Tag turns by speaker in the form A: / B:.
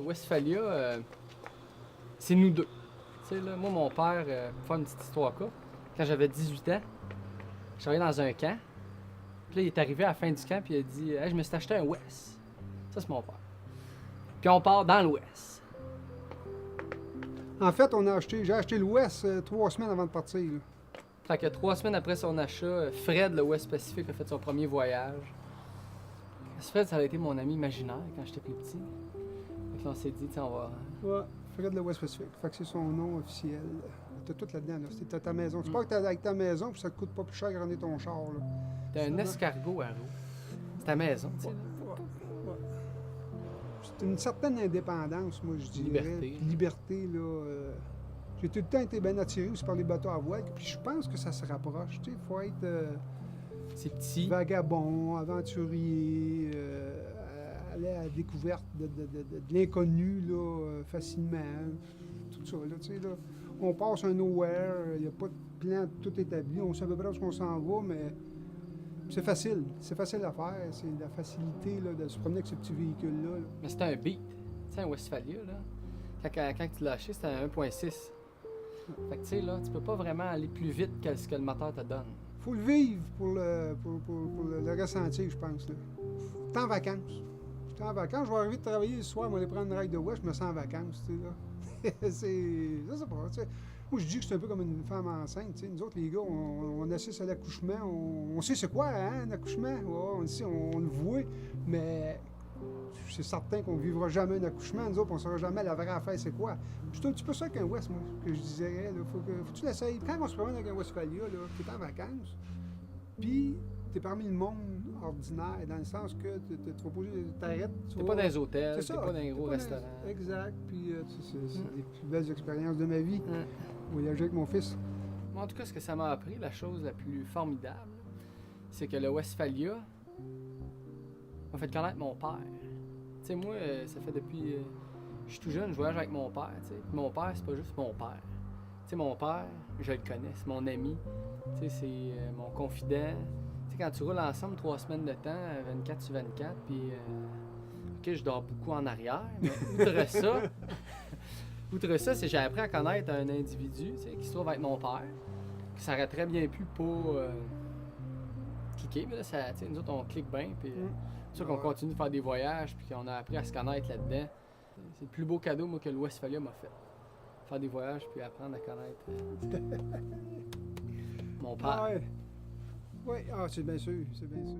A: Westphalia, c'est nous deux. Tu sais, là, moi, mon père, pour faire une petite histoire courte, quand j'avais 18 ans, je travaillais dans un camp. Puis là, il est arrivé à la fin du camp, puis il a dit hey, je me suis acheté un West. Ça, c'est mon père. Puis on part dans l'Ouest.
B: En fait, j'ai acheté l'Ouest 3 semaines avant de partir. Là.
A: Fait que 3 semaines après son achat, Fred, le West Pacific, a fait son premier voyage. Fred, ça a été mon ami imaginaire quand j'étais plus petit. Fait que là, on s'est dit, tiens, on va.
B: Ouais, Fred le West Pacific. Fait que c'est son nom officiel. T'as tout là-dedans, là. C'était ta maison. Tu pars avec ta maison, puis ça te coûte pas plus cher que ramener ton char, là.
A: T'as un escargot à roue. C'est ta maison, tu sais.
B: Ouais. C'est une certaine indépendance, moi, je dirais.
A: Liberté.
B: Liberté, là. J'ai tout le temps été bien attiré aussi par les bateaux à voile. Puis je pense que ça se rapproche. Tu sais, il faut être
A: C'est petit.
B: vagabond, aventurier, aller à la découverte de l'inconnu, là, facilement. Tout ça, là, tu sais, là. On passe un nowhere, il n'y a pas de plan tout établi. On sait à peu près où on s'en va, mais c'est facile. C'est facile à faire. C'est la facilité là, de se promener avec ce petit véhicule-là. Là.
A: Mais c'était un beat. Tu sais, un Westphalia, là. Quand tu l'as acheté, c'était un 1.6. Fait que tu sais, là, tu peux pas vraiment aller plus vite que ce que le moteur te donne.
B: Faut le vivre pour le ressentir, je pense. Là. T'es en vacances. J'étais en vacances, je vais arriver de travailler le soir, je vais aller prendre une ride de West, je me sens en vacances, tu sais, là. Je sais pas, tu sais. Moi, je dis que c'est un peu comme une femme enceinte, tu sais. Nous autres, les gars, on assiste à l'accouchement, on sait c'est quoi, hein, l'accouchement. Ouais, on le voit, mais c'est certain qu'on ne vivra jamais un accouchement. Nous autres, on ne saura jamais la vraie affaire, c'est quoi. C'est un petit peu ça qu'un West, moi, que je disais. Faut que tu l'essayes. Quand on se promène avec un Westphalia, tu es en vacances, puis tu es parmi le monde ordinaire, dans le sens que tu es trop posé, t'arrêtes.
A: T'es pas dans les hôtels, t'es pas dans les gros
B: pas
A: restaurants.
B: Exact. Puis c'est des plus belles expériences de ma vie. Voyager avec mon fils.
A: Moi, en tout cas, ce que ça m'a appris, la chose la plus formidable, c'est que le Westphalia m'a fait connaître mon père. Tu sais, moi, ça fait depuis. Je suis tout jeune, je voyage avec mon père, tu sais. Mon père, c'est pas juste mon père. Tu sais, mon père, je le connais, c'est mon ami. Tu sais, c'est mon confident. Tu sais, quand tu roules ensemble 3 semaines de temps, 24 sur 24, puis. OK, je dors beaucoup en arrière, mais outre ça, c'est que j'ai appris à connaître un individu, tu sais, qui se trouve avec mon père, qui s'aurait très bien pu pas cliquer, mais là, ça, tu sais, nous autres, on clique bien, puis c'est sûr qu'on continue de faire des voyages, puis qu'on a appris à se connaître là-dedans. C'est le plus beau cadeau, moi, que le Westphalia m'a fait. Faire des voyages, puis apprendre à connaître mon père.
B: Ah ouais. Oui, c'est bien sûr, c'est bien sûr.